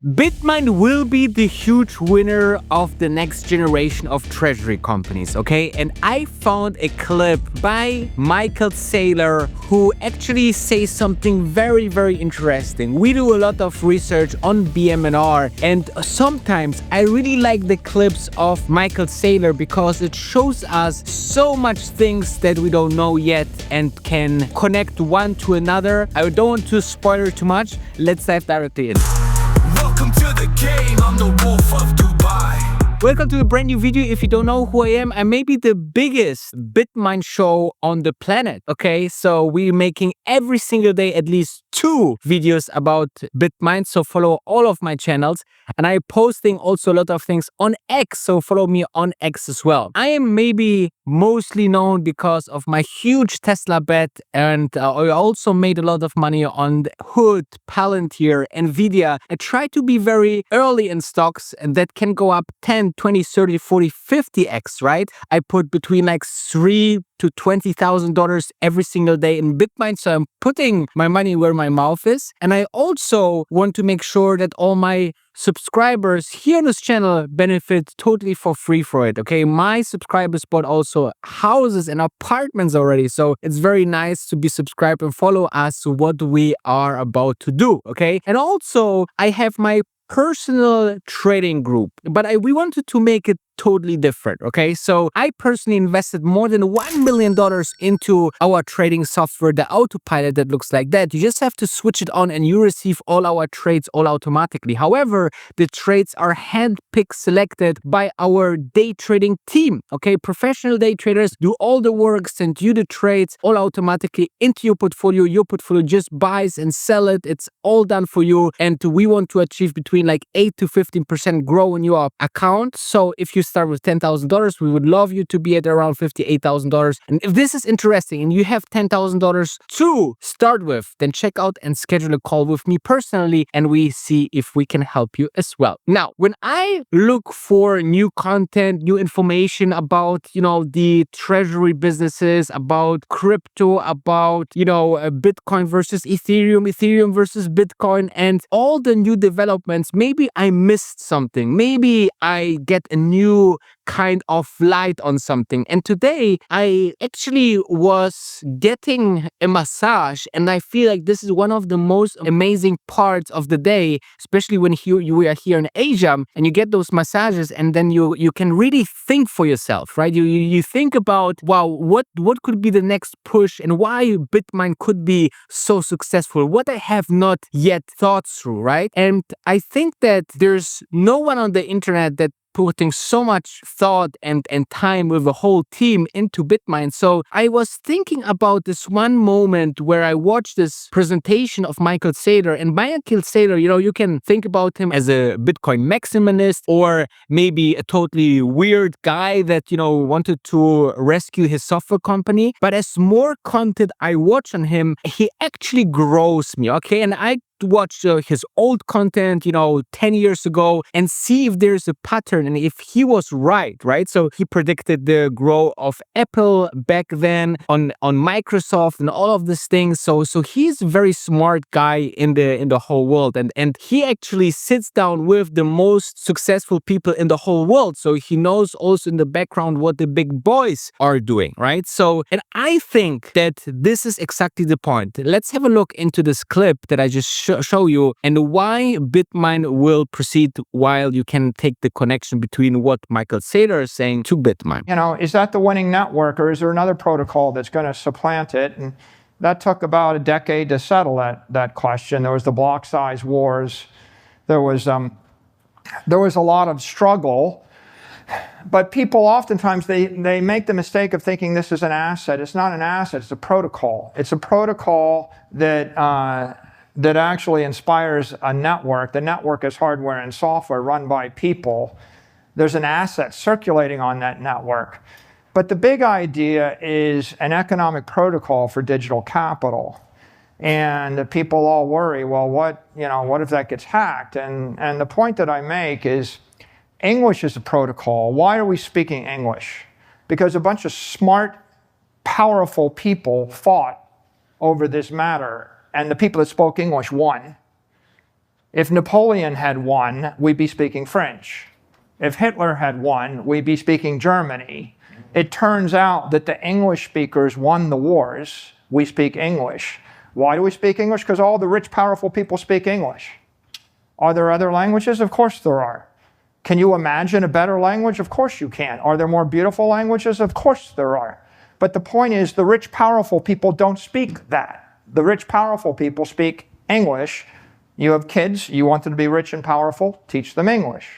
Bitmine will be the huge winner of the next generation of treasury companies, okay? And I found a clip by Saylor who actually says something very, very interesting. We do a lot of research on Bmnr, and sometimes I really like the clips of Saylor because it shows us so much things that we don't know yet and can connect one to another. I don't want to spoil too much. Let's dive directly in. Welcome to the game, I'm the wolf of Dubai. Welcome to a brand new video. If you don't know who I am, I may be the biggest Bitmine show on the planet, okay? So we're making every single day at least 2 videos about Bitmine, so follow all of my channels. And I'm posting also a lot of things on X, so follow me on X as well. I am maybe mostly known because of my huge Tesla bet, and I also made a lot of money on Hood, Palantir, Nvidia. I try to be very early in stocks and that can go up 10, 20, 30, 40, 50x, right? I put between like $3,000 to $20,000 every single day in Bitmine, so I'm putting my money where my mouth is. And I also want to make sure that all my subscribers here on this channel benefit totally for free for it, okay? My subscribers bought also houses and apartments already, so it's very nice to be subscribed and follow us what we are about to do, okay? And also I have my personal trading group, but we wanted to make it totally different, okay? So I personally invested more than $1 million into our trading software, the AutoPilot, that looks like that. You just have to switch it on and you receive all our trades all automatically. However, the trades are handpicked, selected by our day trading team, okay? Professional day traders do all the work, send you the trades all automatically into your portfolio. Your portfolio just buys and sell it. It's all done for you. And we want to achieve between like 8 to 15% grow in your account. So if you start with $10,000, we would love you to be at around $58,000. And if this is interesting and you have $10,000 to start with, then check out and schedule a call with me personally and we see if we can help you as well. Now, when I look for new content, new information about, the treasury businesses, about crypto, about, Bitcoin versus Ethereum, Ethereum versus Bitcoin, and all the new developments, maybe I missed something. Maybe I get a new kind of light on something. And today I actually was getting a massage, and I feel like this is one of the most amazing parts of the day, especially when we are here in Asia and you get those massages, and then you can really think for yourself, right? You think about, wow, what could be the next push and why Bitmine could be so successful, what I have not yet thought through, right? And I think that there's no one on the internet that putting so much thought and time with the whole team into Bitmine. So I was thinking about this one moment where I watched this presentation of Saylor. And Saylor, you can think about him as a Bitcoin maximalist or maybe a totally weird guy that, wanted to rescue his software company. But as more content I watch on him, he actually grows me, okay? And I watch his old content, 10 years ago and see if there's a pattern and if he was right? So he predicted the growth of Apple back then on Microsoft and all of these things. So he's a very smart guy in the whole world, and he actually sits down with the most successful people in the whole world. So he knows also in the background what the big boys are doing, right? So, and I think that this is exactly the point. Let's have a look into this clip that I just show you and why Bitmine will proceed, while you can take the connection between what Saylor is saying to Bitmine. Is that the winning network, or is there another protocol that's going to supplant it? And that took about a decade to settle that question. There was the block size wars. There was a lot of struggle. But people oftentimes, they make the mistake of thinking this is an asset. It's not an asset, it's a protocol. It's a protocol that actually inspires a network. The network is hardware and software run by people. There's an asset circulating on that network. But the big idea is an economic protocol for digital capital. And people all worry, well, what if that gets hacked? And the point that I make is English is a protocol. Why are we speaking English? Because a bunch of smart, powerful people fought over this matter. And the people that spoke English won. If Napoleon had won, we'd be speaking French. If Hitler had won, we'd be speaking Germany. It turns out that the English speakers won the wars. We speak English. Why do we speak English? Because all the rich, powerful people speak English. Are there other languages? Of course there are. Can you imagine a better language? Of course you can. Are there more beautiful languages? Of course there are. But the point is, the rich, powerful people don't speak that. The rich, powerful people speak English. You have kids, you want them to be rich and powerful, teach them English.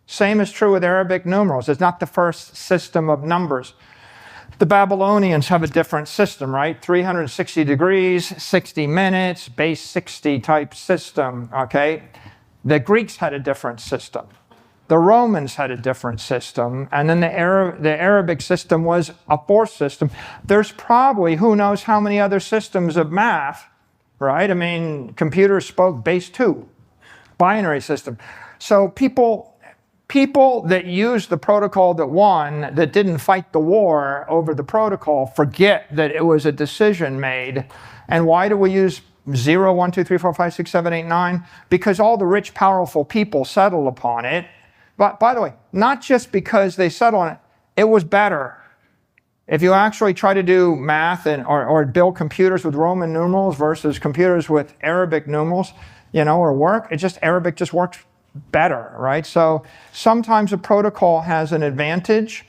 Same is true with Arabic numerals. It's not the first system of numbers. The Babylonians have a different system, right? 360 degrees, 60 minutes, base 60 type system, okay? The Greeks had a different system. The Romans had a different system. And then the Arabic system was a fourth system. There's probably who knows how many other systems of math, right? I mean, computers spoke base 2, binary system. So people that used the protocol that won, that didn't fight the war over the protocol, forget that it was a decision made. And why do we use 0, 1, 2, 3, 4, 5, 6, 7, 8, 9? Because all the rich, powerful people settled upon it. But by the way, not just because they settled on it, it was better. If you actually try to do math or build computers with Roman numerals versus computers with Arabic numerals, or Arabic just works better, right? So sometimes a protocol has an advantage,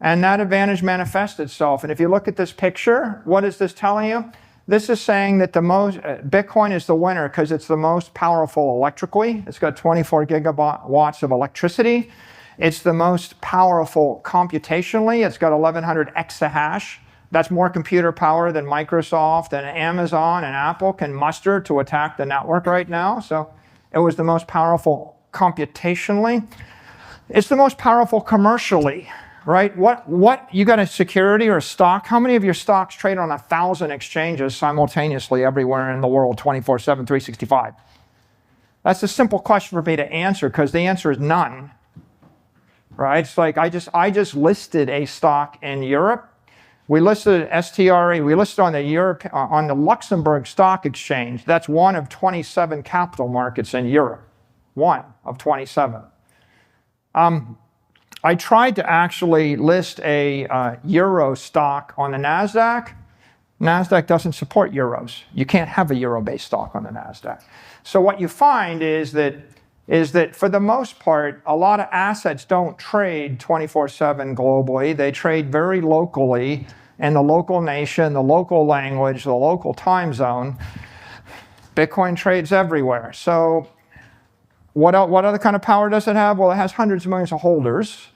and that advantage manifests itself. And if you look at this picture, what is this telling you? This is saying that Bitcoin is the winner because it's the most powerful electrically. It's got 24 gigawatts of electricity. It's the most powerful computationally. It's got 1100 exahash. That's more computer power than Microsoft and Amazon and Apple can muster to attack the network right now. So it was the most powerful computationally. It's the most powerful commercially, right? What you got a security or a stock? How many of your stocks trade on 1,000 exchanges simultaneously everywhere in the world, 24/7, 365? That's a simple question for me to answer because the answer is none, right? It's like I just listed a stock in Europe. We listed STRE. We listed on the Luxembourg Stock Exchange. That's one of 27 capital markets in Europe. One of 27. I tried to actually list a euro stock on the NASDAQ. NASDAQ doesn't support euros. You can't have a euro-based stock on the NASDAQ. So what you find is that for the most part, a lot of assets don't trade 24/7 globally. They trade very locally in the local nation, the local language, the local time zone. Bitcoin trades everywhere. So what other kind of power does it have? Well, it has hundreds of millions of holders,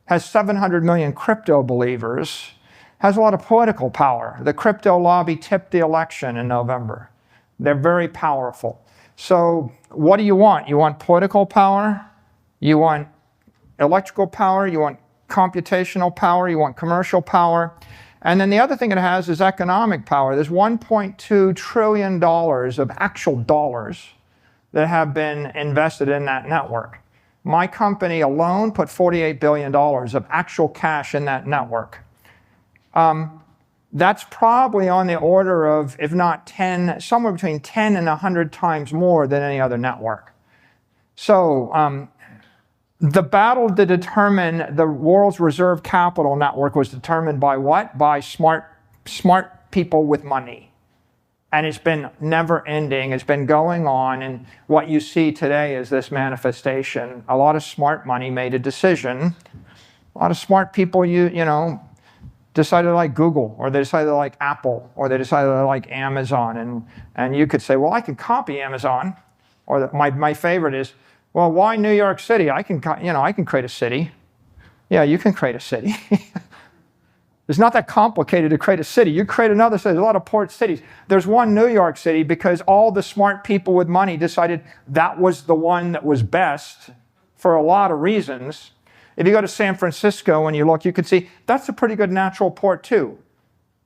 has 700 million crypto believers, has a lot of political power. The crypto lobby tipped the election in November. They're very powerful. So what do you want? You want political power, you want electrical power, you want computational power, you want commercial power. And then the other thing it has is economic power. There's $1.2 trillion of actual dollars that have been invested in that network. My company alone put $48 billion of actual cash in that network. That's probably on the order of, if not 10, somewhere between 10 and 100 times more than any other network. So the battle to determine the world's reserve capital network was determined by what? By smart people with money. And it's been never ending. It's been going on. And what you see today is this manifestation. A lot of smart money made a decision. A lot of smart people, decided to like Google, or they decided to like Apple, or they decided to like Amazon. And you could say, well, I can copy Amazon. Or my favorite is, well, why New York City? I can create a city. Yeah, you can create a city. It's not that complicated to create a city. You create another city. There's a lot of port cities. There's one New York City because all the smart people with money decided that was the one that was best for a lot of reasons. If you go to San Francisco and you look, you can see that's a pretty good natural port too.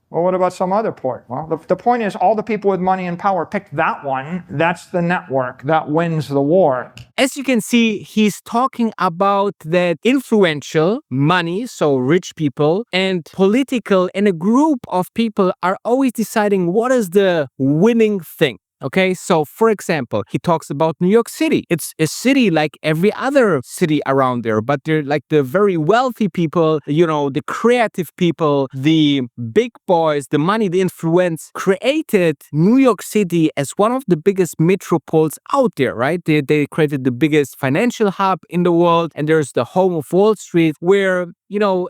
Well, what about some other port? Well, the point is all the people with money and power picked that one. That's the network that wins the war. As you can see, he's talking about that influential money, so rich people, and political, and a group of people are always deciding what is the winning thing. Okay, so for example, he talks about New York City. It's a city like every other city around there, but they're like the very wealthy people, the creative people, the big boys, the money, the influence created New York City as one of the biggest metropoles out there, right? They created the biggest financial hub in the world, and there's the home of Wall Street, where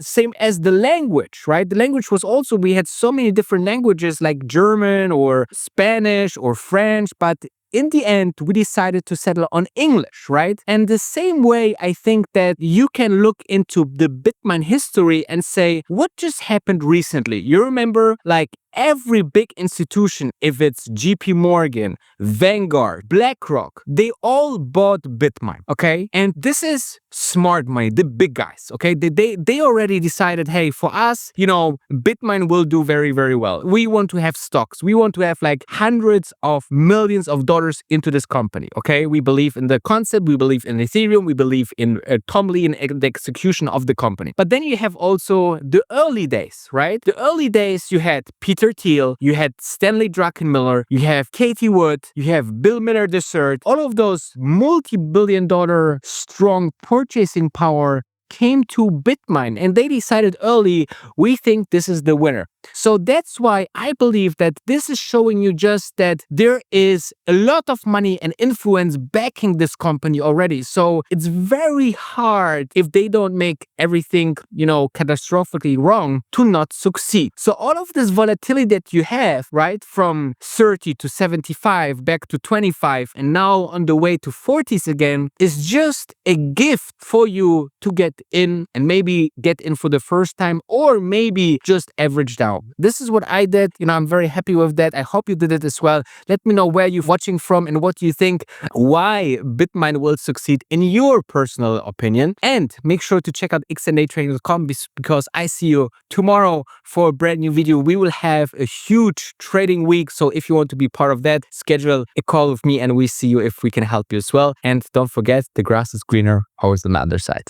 same as the language, right? The language was also, we had so many different languages like German or Spanish or French, but in the end, we decided to settle on English, right? And the same way, I think that you can look into the Bitmine history and say, what just happened recently? You remember, like, every big institution, if it's JP Morgan, Vanguard, BlackRock, they all bought Bitmine, okay? And this is smart money, the big guys, okay? They already decided, hey, for us, Bitmine will do very, very well. We want to have stocks. We want to have like hundreds of millions of dollars into this company, okay? We believe in the concept. We believe in Ethereum. We believe in Tomly and the execution of the company. But then you have also the early days, right? The early days, you had Peter Thiel, you had Stanley Druckenmiller, you have Katie Wood, you have Bmnr III. All of those multi-billion-dollar strong purchasing power came to Bitmine, and they decided early, we think this is the winner. So that's why I believe that this is showing you just that there is a lot of money and influence backing this company already. So it's very hard, if they don't make everything, catastrophically wrong, to not succeed. So all of this volatility that you have, right, from 30 to 75, back to 25, and now on the way to 40s again, is just a gift for you to get in, and maybe get in for the first time, or maybe just average down. This is what I did. I'm very happy with that. I hope you did it as well. Let me know where you're watching from and what you think, why Bitmine will succeed in your personal opinion. And make sure to check out xndaytrading.com, because I see you tomorrow for a brand new video. We will have a huge trading week. So if you want to be part of that, schedule a call with me and we see you if we can help you as well. And don't forget, the grass is greener always on the other side.